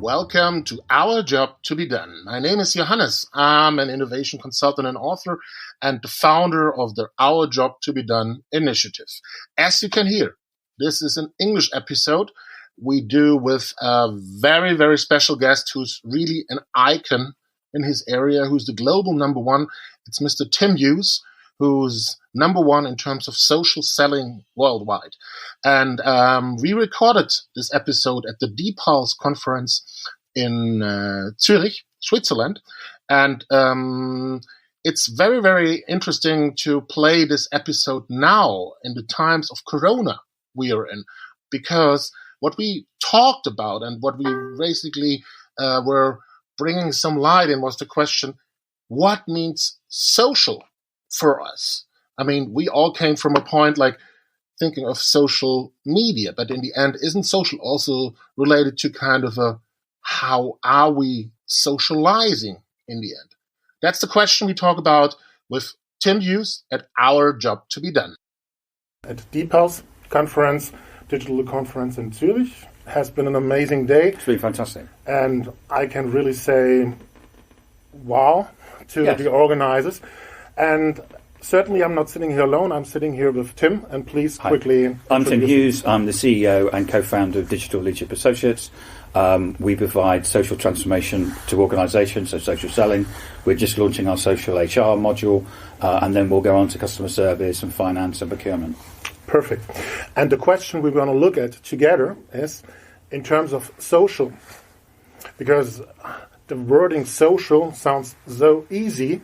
Welcome to Our Job to Be Done. My name is Johannes. I'm an innovation consultant and author and the founder of the Our Job to Be Done initiative. As you can hear, this is an English episode we do with a very, very special guest who's really an icon in his area, who's the global number one. It's Mr. Tim Hughes, who's number one in terms of social selling worldwide. And we recorded this episode at the D-Pulse conference in Zurich, Switzerland. And it's very, very interesting to play this episode now in the times of Corona we are in, because what we talked about and what we basically were bringing some light in was the question, what means social for us? I mean, we all came from a point like thinking of social media, but in the end, isn't social also related to kind of a how are we socializing in the end? That's the question we talk about with Tim Hughes at Our Job to Be Done. At D-Pulse conference, digital conference in Zurich, has been an amazing day. It's been fantastic. And I can really say wow to the organizers. And certainly I'm not sitting here alone. I'm sitting here with Tim. And please quickly... I'm Tim Hughes. I'm the CEO and co-founder of Digital Leadership Associates. We provide social transformation to organizations, so social selling. We're just launching our social HR module, and then we'll go on to customer service and finance and procurement. Perfect. And the question we're going to look at together is in terms of social, because the wording social sounds so easy,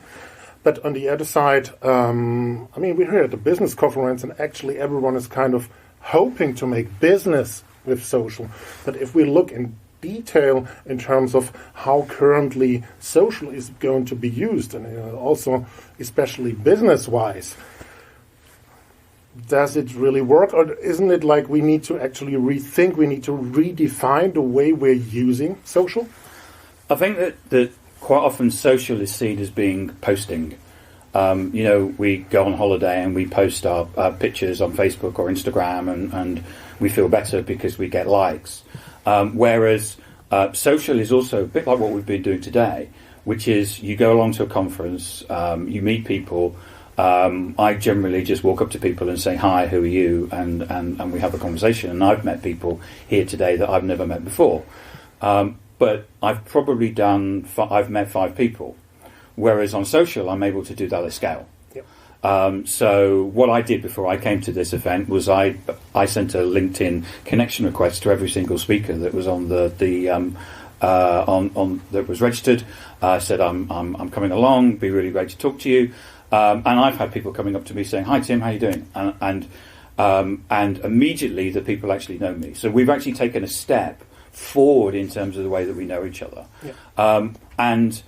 but on the other side, we're here at the business conference and actually everyone is kind of hoping to make business with social. But if we look in detail in terms of how currently social is going to be used, and also especially business-wise, does it really work, or isn't it like we need to actually rethink, we need to redefine the way we're using social? I think that quite often social is seen as being posting. We go on holiday and we post our pictures on Facebook or Instagram and we feel better because we get likes. Whereas social is also a bit like what we've been doing today, which is you go along to a conference, you meet people. I generally just walk up to people and say, hi, who are you? And we have a conversation. And I've met people here today that I've never met before. But I've probably I've met 5 people. Whereas on social, I'm able to do that at scale. Yep. So what I did before I came to this event was I sent a LinkedIn connection request to every single speaker that was on that was registered. I said, I'm coming along, be really great to talk to you. And I've had people coming up to me saying, hi Tim, how you doing? And immediately the people actually know me. So we've actually taken a step forward in terms of the way that we know each other. Yeah. And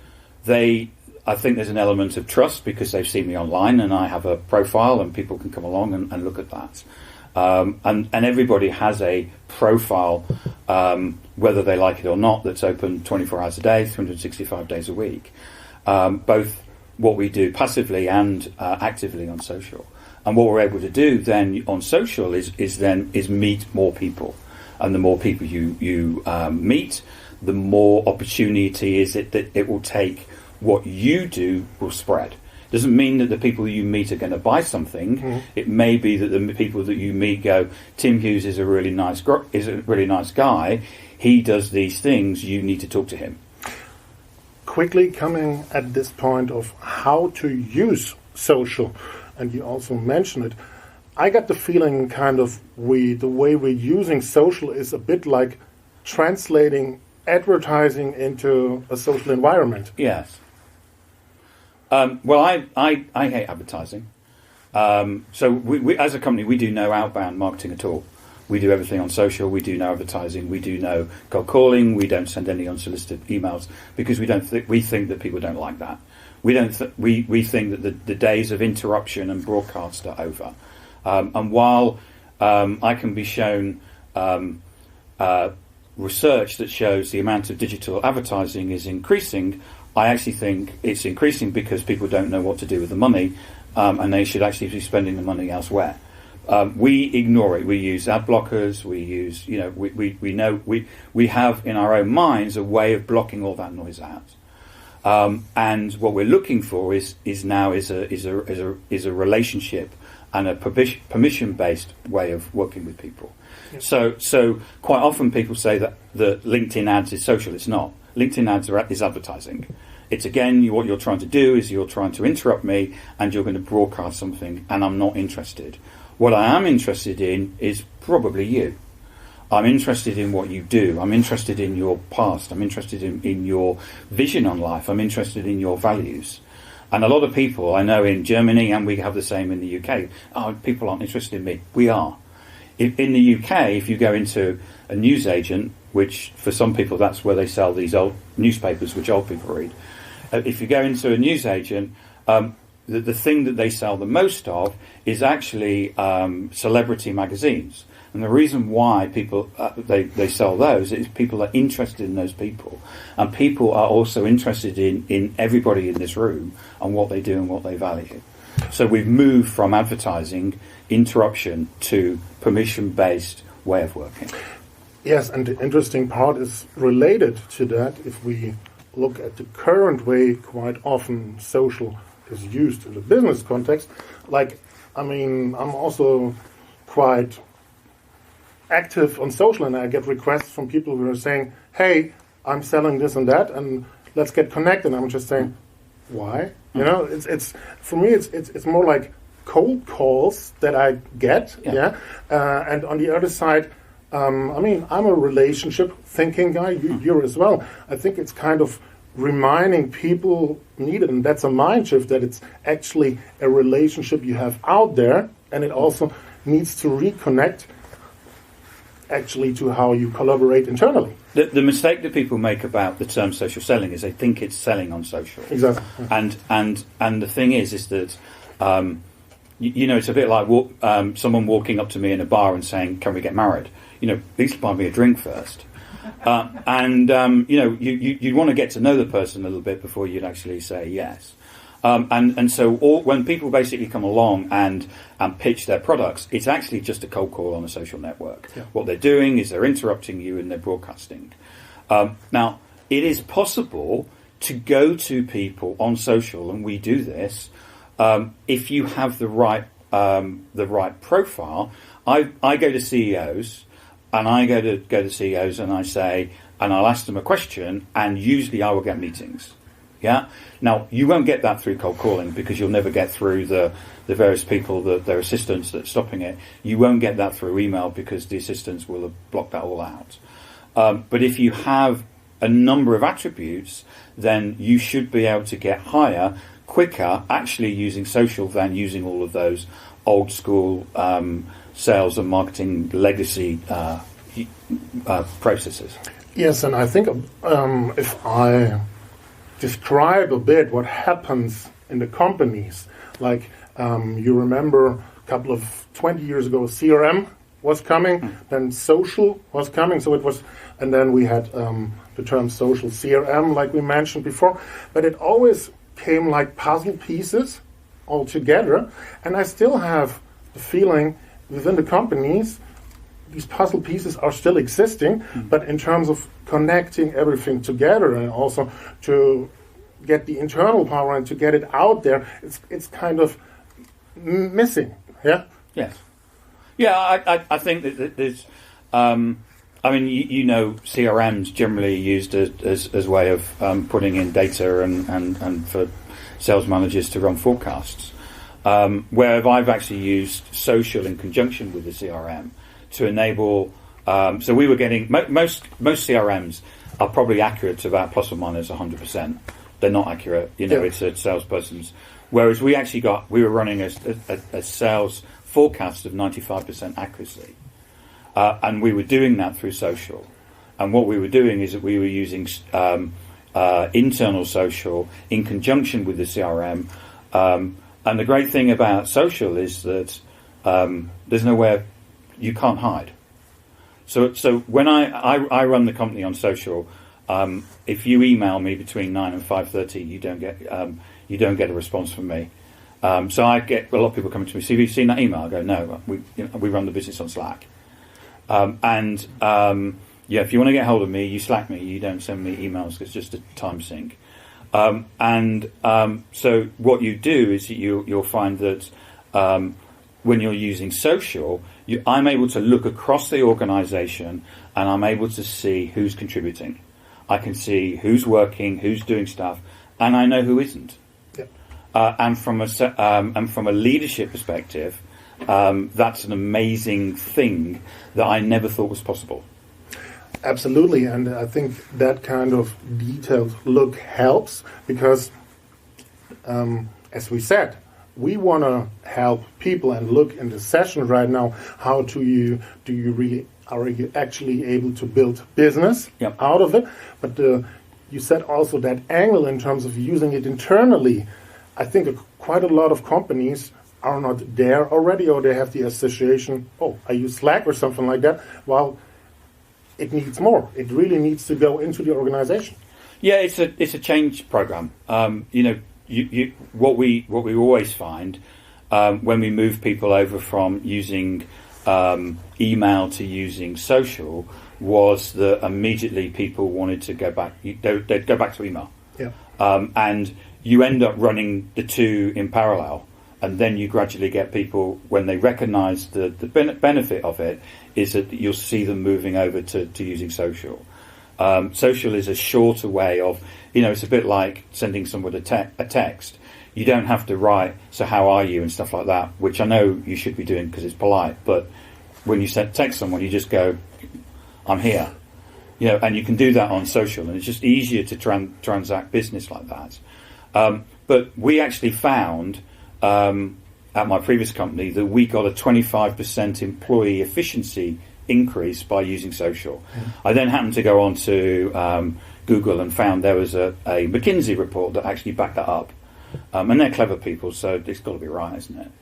I think there's an element of trust because they've seen me online and I have a profile and people can come along and look at that. And everybody has a profile, whether they like it or not, that's open 24 hours a day, 365 days a week. Both what we do passively and actively on social. And what we're able to do then on social is meet more people. And the more people you meet, the more opportunity is it that it will take what you do will spread. Doesn't mean that the people you meet are going to buy something. Mm-hmm. It may be that the people that you meet go, Tim Hughes is a really nice guy. He does these things. You need to talk to him. Quickly coming at this point of how to use social, and you also mentioned it, I got the feeling kind of the way we're using social is a bit like translating advertising into a social environment. Yes. Well, I hate advertising. So we as a company, we do no outbound marketing at all. We do everything on social. We do no advertising. We do no cold calling. We don't send any unsolicited emails because we think that people don't like that. We think that the days of interruption and broadcast are over. And while I can be shown research that shows the amount of digital advertising is increasing, I actually think it's increasing because people don't know what to do with the money, and they should actually be spending the money elsewhere. We ignore it. We use ad blockers. We use, we have in our own minds a way of blocking all that noise out. And what we're looking for is a relationship and a permission-based way of working with people. Yep. So quite often people say that LinkedIn ads is social. It's not. LinkedIn ads is advertising. It's again, what you're trying to do is you're trying to interrupt me and you're going to broadcast something, and I'm not interested. What I am interested in is probably you. I'm interested in what you do. I'm interested in your past. I'm interested in your vision on life. I'm interested in your values. And a lot of people I know in Germany, and we have the same in the UK, people aren't interested in me. We are. In the UK, if you go into a newsagent, which for some people that's where they sell these old newspapers, which old people read. If you go into a newsagent, the thing that they sell the most of is actually celebrity magazines. And the reason why people they sell those is people are interested in those people, and people are also interested in everybody in this room and what they do and what they value. So we've moved from advertising interruption to permission-based way of working. Yes, and the interesting part is related to that. If we look at the current way, quite often social is used in the business context. I'm also quite active on social, and I get requests from people who are saying, hey, I'm selling this and that, and let's get connected. And I'm just saying, why? It's for me, it's more like cold calls that I get, and on the other side, I'm a relationship thinking guy, you're as well. I think it's kind of reminding people needed, and that's a mind shift, that it's actually a relationship you have out there, and it also needs to reconnect actually to how you collaborate internally. The mistake that people make about the term social selling is they think it's selling on social. Exactly. And the thing is that it's a bit like someone walking up to me in a bar and saying, "Can we get married?" At least buy me a drink first. You want to get to know the person a little bit before you'd actually say yes. So when people basically come along and pitch their products, it's actually just a cold call on a social network. Yeah. What they're doing is they're interrupting you and they're broadcasting. Now, it is possible to go to people on social, and we do this, if you have the right profile. I go to CEOs, and I go to CEOs, and I say, and I'll ask them a question, and usually I will get meetings. Yeah. Now, you won't get that through cold calling, because you'll never get through the various people, their assistants that's stopping it. You won't get that through email, because the assistants will have blocked that all out. But if you have a number of attributes, then you should be able to get higher, quicker, actually using social than using all of those old school sales and marketing legacy processes. Yes, and I think if I describe a bit what happens in the companies, you remember a couple of 20 years ago, CRM was coming, then social was coming, and then we had the term social CRM, like we mentioned before, but it always came like puzzle pieces all together, and I still have the feeling within the companies these puzzle pieces are still existing, but in terms of connecting everything together and also to get the internal power and to get it out there, it's kind of missing. Yeah. Yes. Yeah, I think that there's. CRMs generally used as way of putting in data and for sales managers to run forecasts. Where I've actually used social in conjunction with the CRM to enable. So we were getting most CRMs are probably accurate to about plus or minus 100%. They're not accurate, It's a salesperson's. Whereas we were running a sales forecast of 95% accuracy, and we were doing that through social. And what we were doing is that we were using internal social in conjunction with the CRM. And the great thing about social is that there's nowhere you can't hide. So when I run the company on social, if you email me between 9 and 5:30, you don't get a response from me. So I get a lot of people coming to me. So have you seen that email? I go, no. We run the business on Slack. If you want to get hold of me, you Slack me. You don't send me emails. It's just a time sink. So what you do is you'll find that when you're using social, I'm able to look across the organisation and I'm able to see who's contributing. I can see who's working, who's doing stuff, and I know who isn't. Yep. And from a leadership perspective, that's an amazing thing that I never thought was possible. Absolutely, and I think that kind of detailed look helps because, as we said, we want to help people and look in the session right now. How are you actually able to build business out of it? But you said also that angle in terms of using it internally. I think quite a lot of companies are not there already, or they have the association. Oh, I use Slack or something like that. Well, it needs more. It really needs to go into the organization. Yeah, it's a change program. What we always find when we move people over from using email to using social was that immediately people wanted to go back. They'd go back to email. Yeah. And you end up running the two in parallel. And then you gradually get people, when they recognise the benefit of it, is that you'll see them moving over to using social. Social is a shorter way of, it's a bit like sending someone a text. You don't have to write, so how are you, and stuff like that, which I know you should be doing because it's polite. But when you text someone, you just go, I'm here. And you can do that on social, and it's just easier to transact business like that. But we actually found at my previous company that we got a 25% employee efficiency increase by using social. I then happened to go on to Google and found there was a McKinsey report that actually backed that up. And they're clever people, so it's got to be right, isn't it?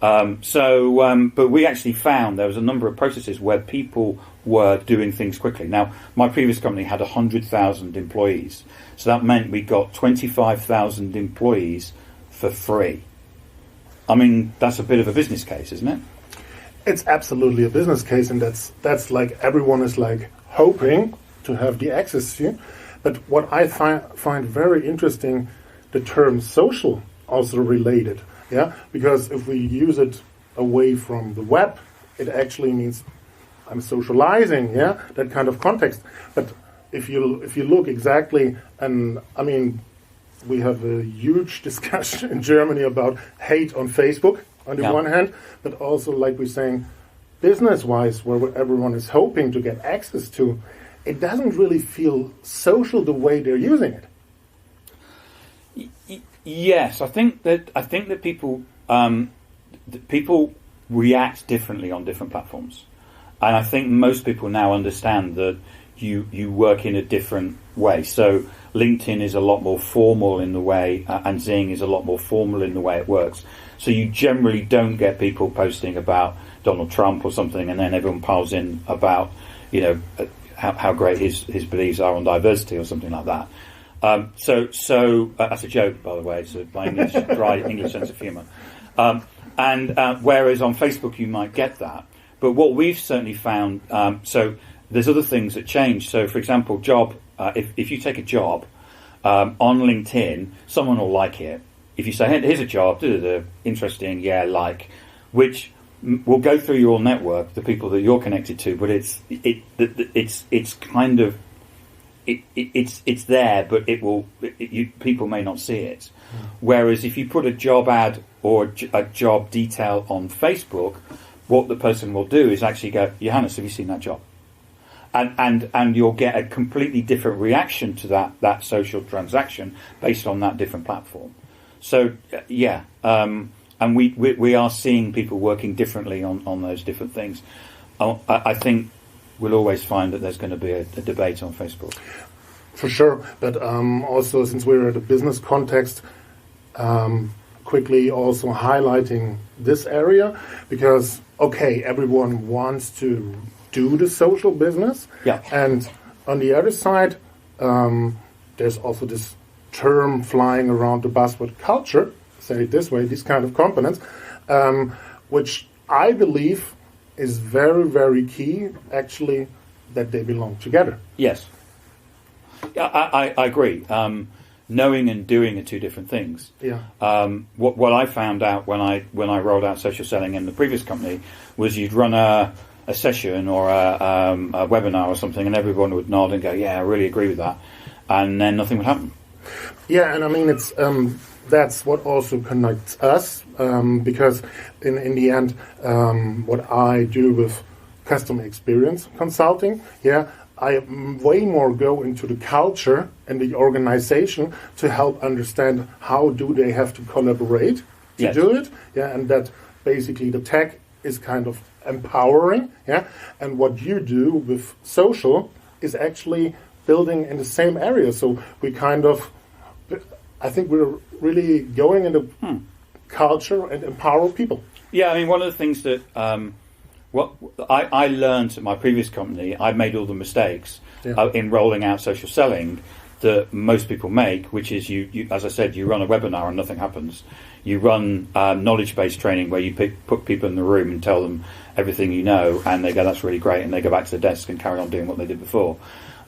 But we actually found there was a number of processes where people were doing things quickly. Now, my previous company had 100,000 employees. So that meant we got 25,000 employees for free. I mean, that's a bit of a business case, isn't it? It's absolutely a business case, and that's like everyone is like hoping to have the access to. But what I find very interesting, the term social also related, because if we use it away from the web, it actually means I'm socializing, that kind of context. But if you look exactly, and I mean, we have a huge discussion in Germany about hate on Facebook on the one hand, but also, like we're saying, business-wise, where everyone is hoping to get access to, it doesn't really feel social the way they're using it. Yes, I think that people react differently on different platforms, and I think most people now understand that you work in a different way. So LinkedIn is a lot more formal in the way, and Xing is a lot more formal in the way it works. So you generally don't get people posting about Donald Trump or something, and then everyone piles in about how great his beliefs are on diversity or something like that. So that's a joke, by the way. It's my dry English sense of humour. Whereas on Facebook you might get that, but what we've certainly found, so there's other things that change. So, for example, job. If you take a job on LinkedIn, someone will like it. If you say, hey, here's a job, interesting, which will go through your network, the people that you're connected to, but it's kind of it's there, but people may not see it. Whereas if you put a job ad or a job detail on Facebook, what the person will do is actually go, Johannes, have you seen that job? And you'll get a completely different reaction to that social transaction based on that different platform. So and we are seeing people working differently on those different things. I think we'll always find that there's going to be a debate on Facebook. For sure, but also since we're at a business context, quickly also highlighting this area because everyone wants to do the social business, and on the other side, there's also this term flying around the buzzword culture. say it this way, these kind of components, which I believe is very, very key, actually, that they belong together. Yes. I agree. Knowing and doing are two different things. Yeah. What I found out when I rolled out social selling in the previous company was you'd run a session or a webinar or something, and everyone would nod and go, "Yeah, I really agree with that," and then nothing would happen. Yeah, and I mean it's that's what also connects us because in the end, what I do with customer experience consulting, I way more go into the culture and the organization to help understand how do they have to collaborate to do it, and that basically the tech is kind of empowering, and what you do with social is actually building in the same area. So we kind of, I think we're really going into culture and empower people. Yeah, I mean, one of the things that what I learned at my previous company, I made all the mistakes in rolling out social selling that most people make, which is you, as I said, you run a webinar and nothing happens. You run knowledge-based training where you put people in the room and tell them everything you know, and they go, "That's really great," and they go back to the desk and carry on doing what they did before.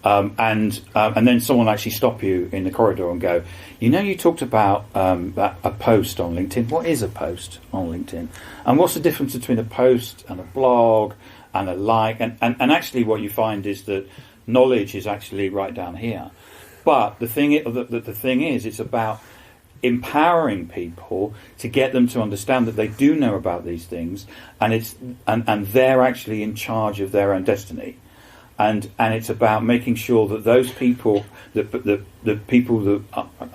And then someone will actually stop you in the corridor and go, "You talked about a post on LinkedIn. What is a post on LinkedIn? And what's the difference between a post and a blog and a like?" And actually what you find is that knowledge is actually right down here. But the thing is, it's about empowering people to get them to understand that they do know about these things, and they're actually in charge of their own destiny. And it's about making sure that those people, the people that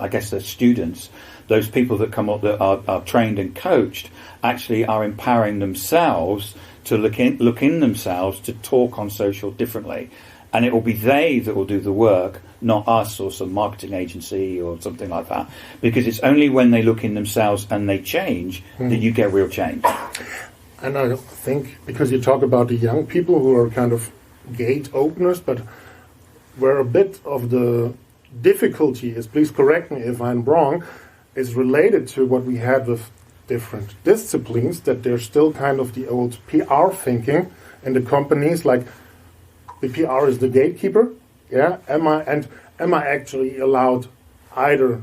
I guess they're students, those people that come up that are trained and coached, actually are empowering themselves to look in themselves to talk on social differently, and it will be they that will do the work, not us or some marketing agency or something like that. Because it's only when they look in themselves and they change that you get real change. And I think because you talk about the young people who are kind of gate openers, but where a bit of the difficulty is, please correct me if I'm wrong, is related to what we had with different disciplines, that there's still kind of the old PR thinking in the companies, like the PR is the gatekeeper. Am I actually allowed either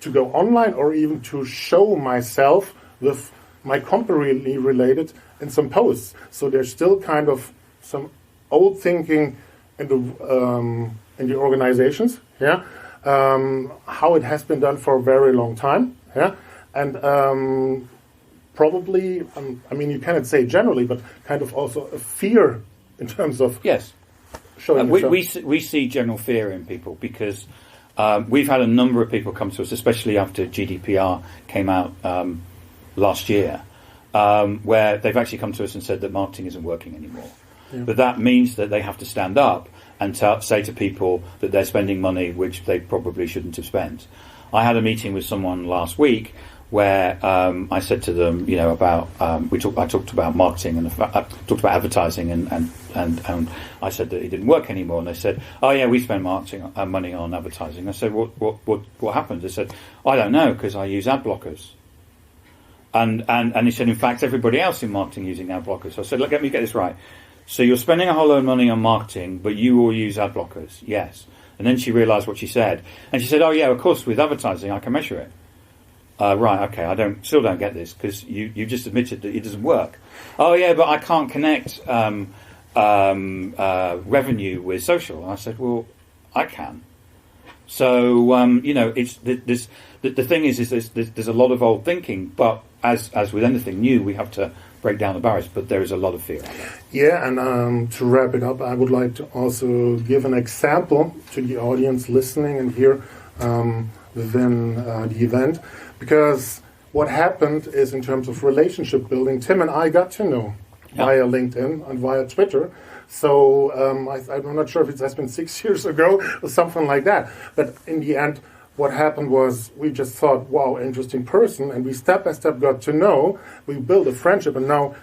to go online or even to show myself with my company related in some posts? So there's still kind of some old thinking in the organizations, how it has been done for a very long time, and probably, I mean, you cannot say generally, but kind of also a fear in terms of showing. We see general fear in people because we've had a number of people come to us, especially after GDPR came out last year, where they've actually come to us and said that marketing isn't working anymore. But that means that they have to stand up and say to people that they're spending money which they probably shouldn't have spent. I had a meeting with someone last week where I said to them, about I talked about marketing and I talked about advertising and I said that it didn't work anymore, and they said, "Oh yeah, we spend marketing money on advertising." I said, "What happened?" They said, "I don't know, because I use ad blockers." And he said, "In fact, everybody else in marketing using ad blockers." So I said, "Look, let me get this right. So you're spending a whole load of money on marketing, but you all use ad blockers?" "Yes." And then she realised what she said, and she said, "Oh yeah, of course, with advertising I can measure it." Right, okay, I still don't get this, because you just admitted that it doesn't work. "Oh yeah, but I can't connect revenue with social." And I said, "Well, I can." So it's the thing is there's a lot of old thinking, but as with anything new, we have to break down the barriers, but there is a lot of fear out there. Yeah, and to wrap it up, I would like to also give an example to the audience listening and here within the event, because what happened is, in terms of relationship building, Tim and I got to know via LinkedIn and via Twitter. So I'm not sure if it has been 6 years ago or something like that, but in the end, what happened was we just thought, wow, interesting person, and we step by step got to know, we built a friendship, and now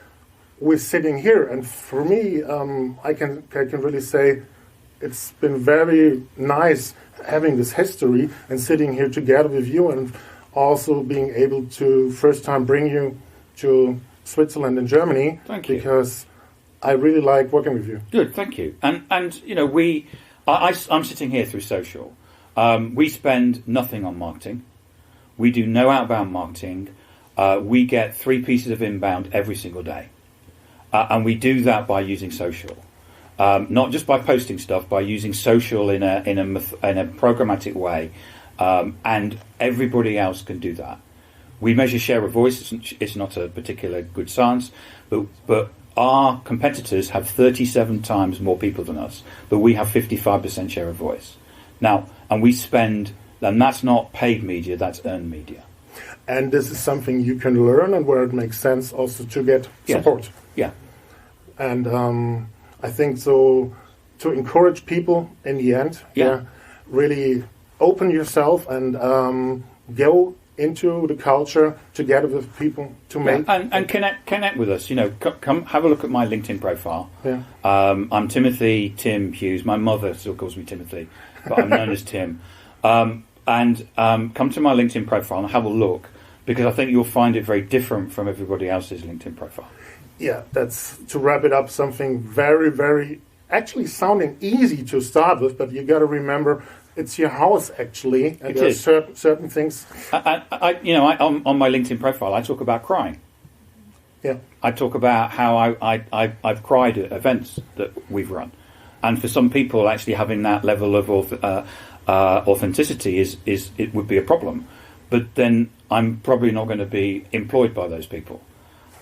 we're sitting here. And for me, I can really say it's been very nice having this history and sitting here together with you and also being able to first time bring you to Switzerland and Germany. Thank you. Because I really like working with you. Good, thank you. And you know, I'm sitting here through social. We spend nothing on marketing. We do no outbound marketing. We get 3 pieces of inbound every single day. And we do that by using social. Not just by posting stuff, by using social in a programmatic way. And everybody else can do that. We measure share of voice. It's not a particular good science, but our competitors have 37 times more people than us, but we have 55% share of voice. Now, and we spend, and that's not paid media, that's earned media. And this is something you can learn, and where it makes sense also to get support. Yeah. And I think so, to encourage people in the end, really open yourself and go into the culture together with people to make and connect with us. You know, come have a look at my LinkedIn profile. Yeah. I'm Tim Hughes. My mother still calls me Timothy, but I'm known as Tim. Come to my LinkedIn profile and have a look, because I think you'll find it very different from everybody else's LinkedIn profile. Yeah, that's, to wrap it up, something very, very actually sounding easy to start with, but you got to remember it's your house actually, and there are certain things. On my LinkedIn profile, I talk about crying. Yeah, I talk about how I've cried at events that we've run, and for some people, actually having that level of authenticity it would be a problem. But then I'm probably not going to be employed by those people.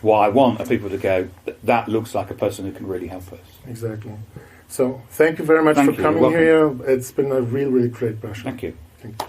What I want are people to go, that looks like a person who can really help us. Exactly. So thank you very much for coming here. It's been a really, really great pleasure. Thank you. Thank you.